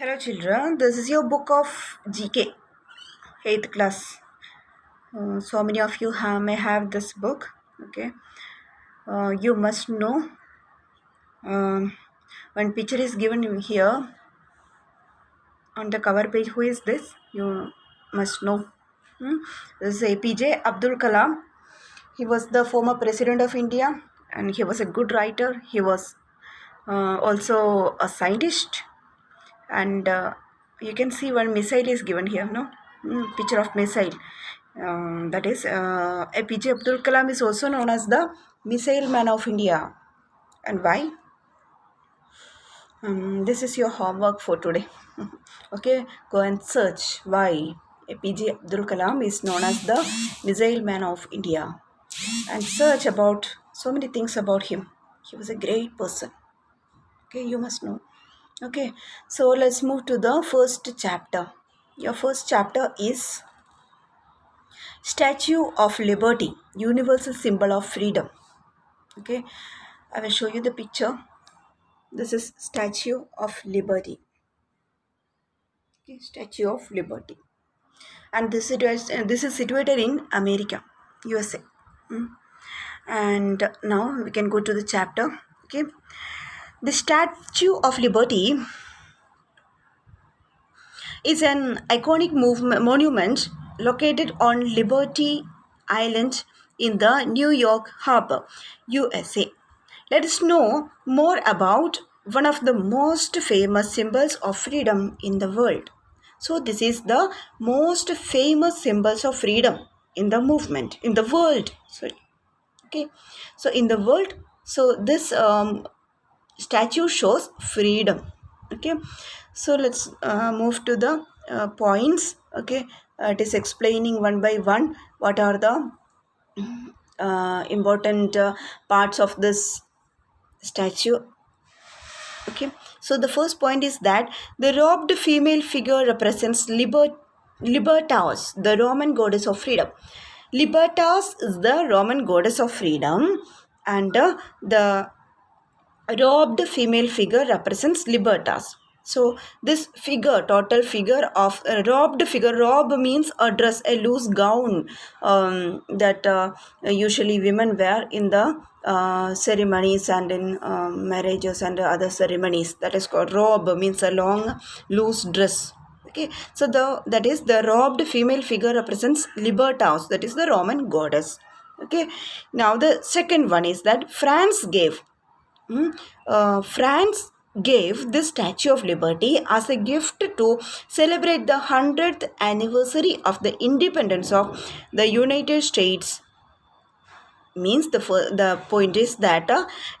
Hello children, this is your book of GK, 8th class. So many of you may have this book, okay. You must know, one picture is given here on the cover page. Who is this? You must know. This is APJ Abdul Kalam. He was the former president of India and he was a good writer. He was also a scientist. And you can see one missile is given here, no? Picture of missile. That is APJ Abdul Kalam is also known as the Missile Man of India. And why? This is your homework for today. Okay, go and search why APJ Abdul Kalam is known as the Missile Man of India, and search about so many things about him. He was a great person. Okay, you must know. Okay, so let's move to the first chapter. Your first chapter is Statue of Liberty, universal symbol of freedom. Okay, I will show you the picture. This is Statue of Liberty. Okay, Statue of Liberty, and this is situated in America, USA. And now we can go to the chapter. Okay, the Statue of Liberty is an iconic monument located on Liberty Island in the New York Harbor, USA. Let us know more about one of the most famous symbols of freedom in the world. So this is the most famous symbols of freedom in the movement, in the world. Sorry. Okay. So in the world, so this statue shows freedom. Okay, so let's move to the points. Okay, it is explaining one by one what are the important parts of this statue. Okay, so the first point is that the robed female figure represents Libertas, the Roman goddess of freedom. Libertas is the Roman goddess of freedom, and the robed female figure represents Libertas. So this figure, total figure of robed figure, robe means a dress, a loose gown that usually women wear in the ceremonies and in marriages and other ceremonies. That is called robe, means a long loose dress. Okay, so that is the robed female figure represents Libertas, that is the Roman goddess. Okay, now the second one is that France gave this Statue of Liberty as a gift to celebrate the 100th anniversary of the independence of the United States. Means the point is that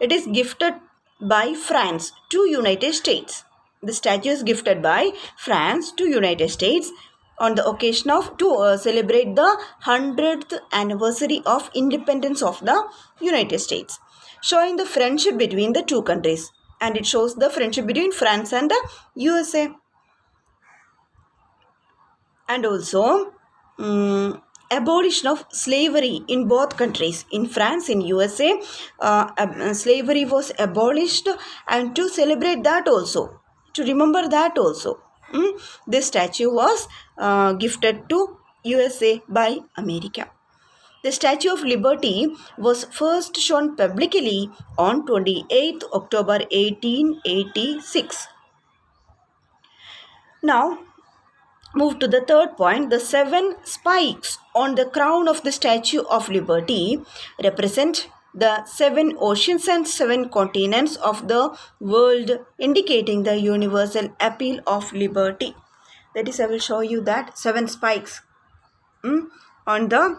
it is gifted by France to United States. The statue is gifted by France to United States on the occasion of to celebrate the 100th anniversary of independence of the United States, showing the friendship between the two countries, and it shows the friendship between France and the USA. And also abolition of slavery in both countries. In France, in USA, slavery was abolished, and to celebrate that also, to remember that also, this statue was gifted to USA by America. The Statue of Liberty was first shown publicly on 28th October 1886. Now, move to the third point. The 7 spikes on the crown of the Statue of Liberty represent the 7 oceans and 7 continents of the world, indicating the universal appeal of liberty. That is, I will show you that 7 spikes on the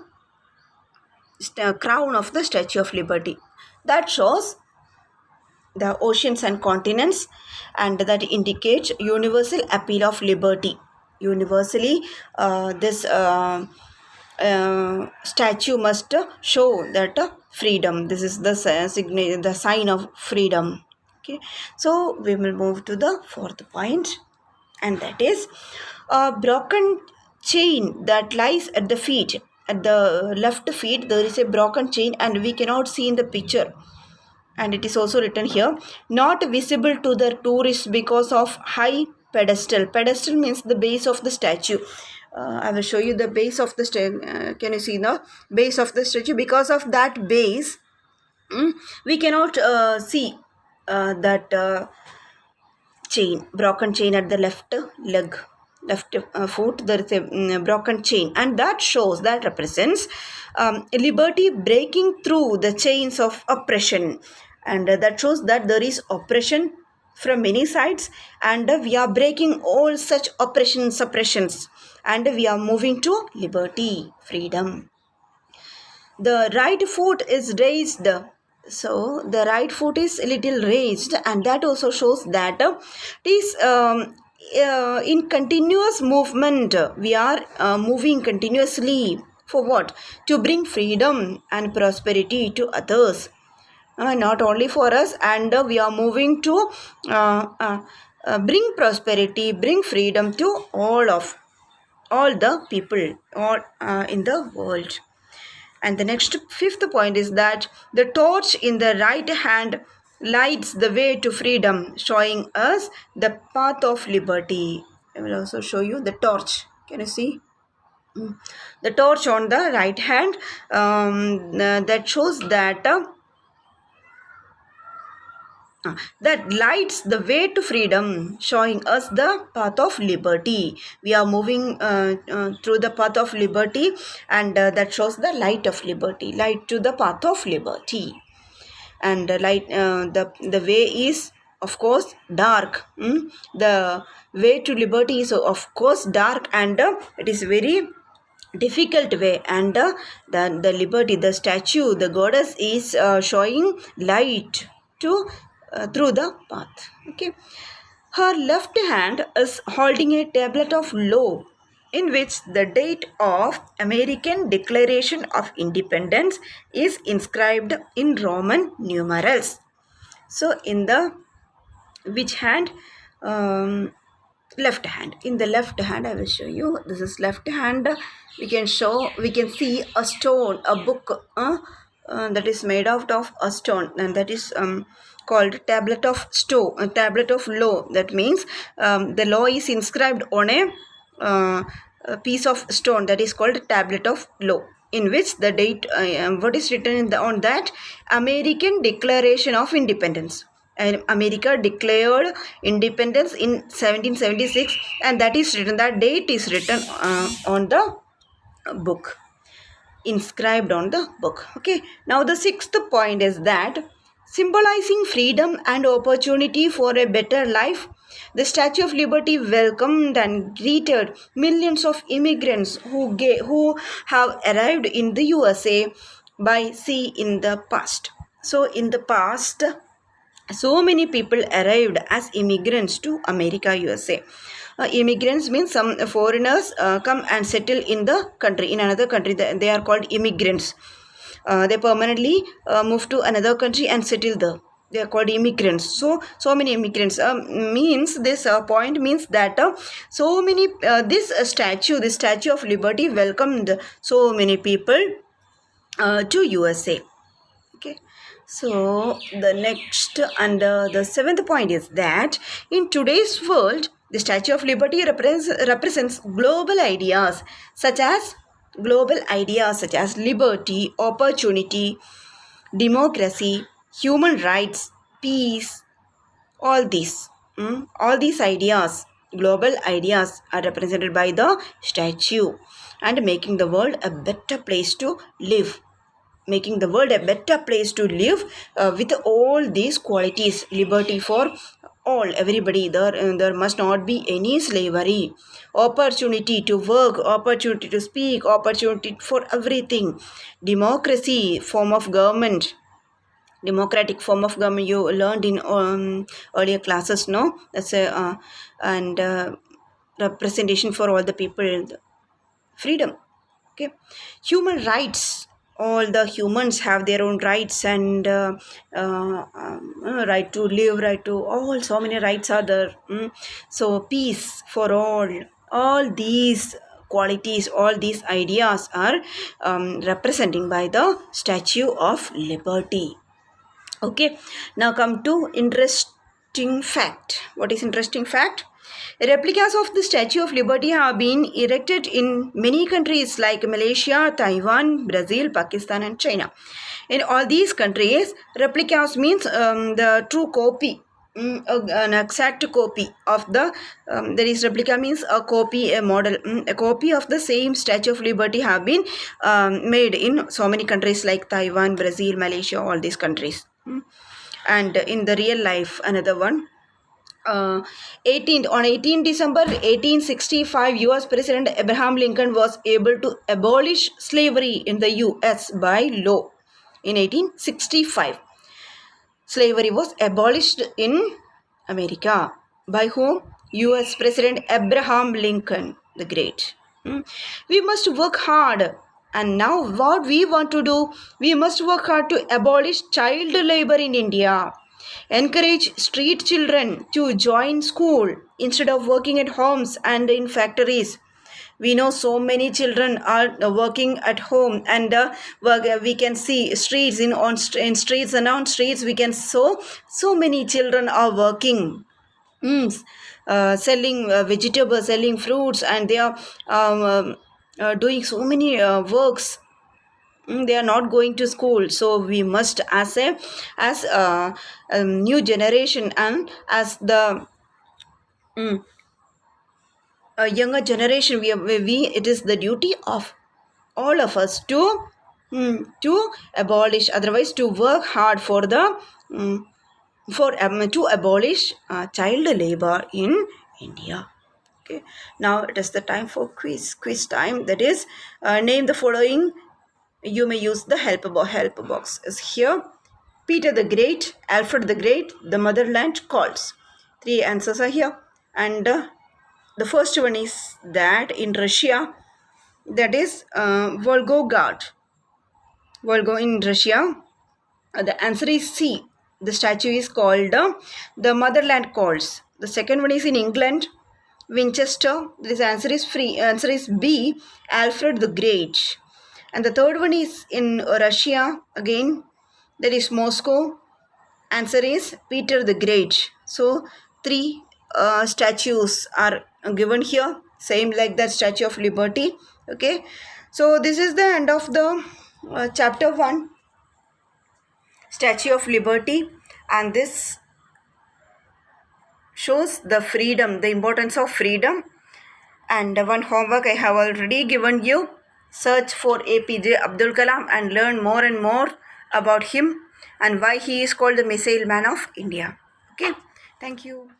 crown of the Statue of Liberty. That shows the oceans and continents, and that indicates universal appeal of liberty. Universally, this statue must show that freedom. This is the sign of freedom. Okay, so we will move to the fourth point, and that is a broken chain that lies at the feet. At the left feet, there is a broken chain, and we cannot see in the picture. And it is also written here, not visible to the tourists because of high pedestal. Pedestal means the base of the statue. I will show you the base of the statue. Can you see the base of the statue? Because of that base, we cannot see that chain, broken chain at the left leg, left foot. There is a broken chain, and that shows, that represents liberty breaking through the chains of oppression, and that shows that there is oppression from many sides, and we are breaking all such suppressions, and we are moving to liberty, freedom. The right foot is raised, so the right foot is a little raised, and that also shows that it is in continuous movement. We are moving continuously for what? To bring freedom and prosperity to others, not only for us, and we are moving to bring prosperity, bring freedom to all the people, all in the world. And the next fifth point is that the torch in the right hand lights the way to freedom, showing us the path of liberty. I will also show you the torch. Can you see? The torch on the right hand, that shows that that lights the way to freedom, showing us the path of liberty. We are moving through the path of liberty, and that shows the light of liberty, light to the path of liberty. And light, the way is of course dark. The way to liberty is of course dark, and it is very difficult way, and the liberty, the statue, the goddess is showing light to through the path. Okay, her left hand is holding a tablet of law in which the date of American Declaration of Independence is inscribed in Roman numerals. So in the which hand? Left hand. In the left hand, I will show you. This is left hand. We can see a stone, a book that is made out of a stone, and that is called tablet of tablet of law. That means the law is inscribed on a piece of stone, that is called tablet of law, in which the date, what is written on that? American Declaration of Independence. And America declared independence in 1776, and that is written, that date is written on the book, inscribed on the book. Okay, now the sixth point is that symbolizing freedom and opportunity for a better life, the Statue of Liberty welcomed and greeted millions of immigrants who have arrived in the USA by sea in the past. So in the past, so many people arrived as immigrants to America, USA. Immigrants means some foreigners come and settle in the country, in another country. They are called immigrants. They permanently move to another country and settle there. They are called immigrants. So many immigrants means this point means that so many this statue of Liberty welcomed so many people to USA. Okay. So the next and the seventh point is that in today's world, the Statue of Liberty represents global ideas such as liberty, opportunity, democracy, human rights, peace. All these ideas, global ideas, are represented by the statue, and making the world a better place to live. Making the world a better place to live with all these qualities. Liberty for all, everybody. There must not be any slavery. Opportunity to work, opportunity to speak, opportunity for everything. Democracy, form of government. Democratic form of government you learned in earlier classes, no? That's a and representation for all the people. Freedom. Okay. Human rights. All the humans have their own rights, and right to live, right to all, so many rights are there. So peace for all these qualities, all these ideas are representing by the Statue of Liberty. Okay, now come to interesting fact. What is interesting fact? Replicas of the Statue of Liberty have been erected in many countries like Malaysia, Taiwan, Brazil, Pakistan, and China. In all these countries, replicas means the true copy, an exact copy of the, that is, replica means a copy, a model, a copy of the same Statue of Liberty have been made in so many countries like Taiwan, Brazil, Malaysia, all these countries. And in the real life, another one. 18 December 1865, US President Abraham Lincoln was able to abolish slavery in the US by law. In 1865, slavery was abolished in America. By whom? US President Abraham Lincoln the Great. We must work hard. And now what we want to do? We must work hard to abolish child labor in India. Encourage street children to join school instead of working at homes and in factories. We know so many children are working at home, and we can see streets in streets and on streets we can so many children are working, selling vegetables, selling fruits, and they are doing so many works. They are not going to school. So we must, as a new generation, and as the younger generation, we it is the duty of all of us to abolish, otherwise to work hard for the to abolish child labor in India. Okay, now it is the time for quiz time. That is, name the following. You may use the help box is here. Peter the Great, Alfred the Great, the motherland calls. 3 answers are here. And the first one is that in Russia, that is Volgograd. Volgo in Russia. The answer is C. The statue is called the motherland calls. The second one is in England, Winchester. This answer is B. Alfred the Great. And the third one is in Russia, again, that is Moscow. Answer is Peter the Great. So 3 statues are given here, same like that Statue of Liberty. Okay, so this is the end of the chapter 1, Statue of Liberty, and this shows the freedom, the importance of freedom. And one homework I have already given you. Search for APJ Abdul Kalam and learn more and more about him and why he is called the Missile Man of India. Okay, thank you.